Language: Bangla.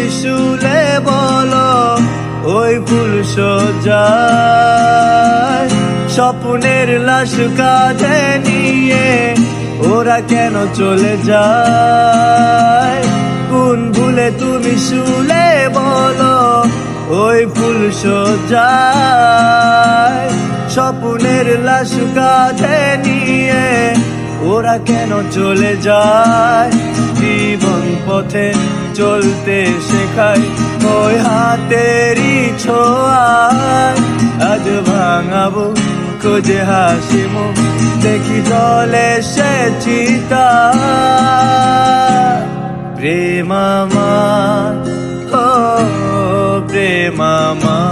ত্রিশূলে বলো ওই ফুল সজ্জায় স্বপ্নের লাশ কাঁধে নিয়ে ওরা কেন চলে যায়? কোন ভুলে তুমি শুলে বলো ওই ফুল সজ্জায় স্বপ্নের লাশ কাঁধে নিয়ে ওরা কেন চলে যায়? জীবন পথে চলতে শেখায় ওই হাতেরই ছোঁয়ায়। আজ ভাঙাবো খোঁজে হাসি মুখ দেখি জলে সে চিতা। প্রেম আমার, ও প্রেম আমার।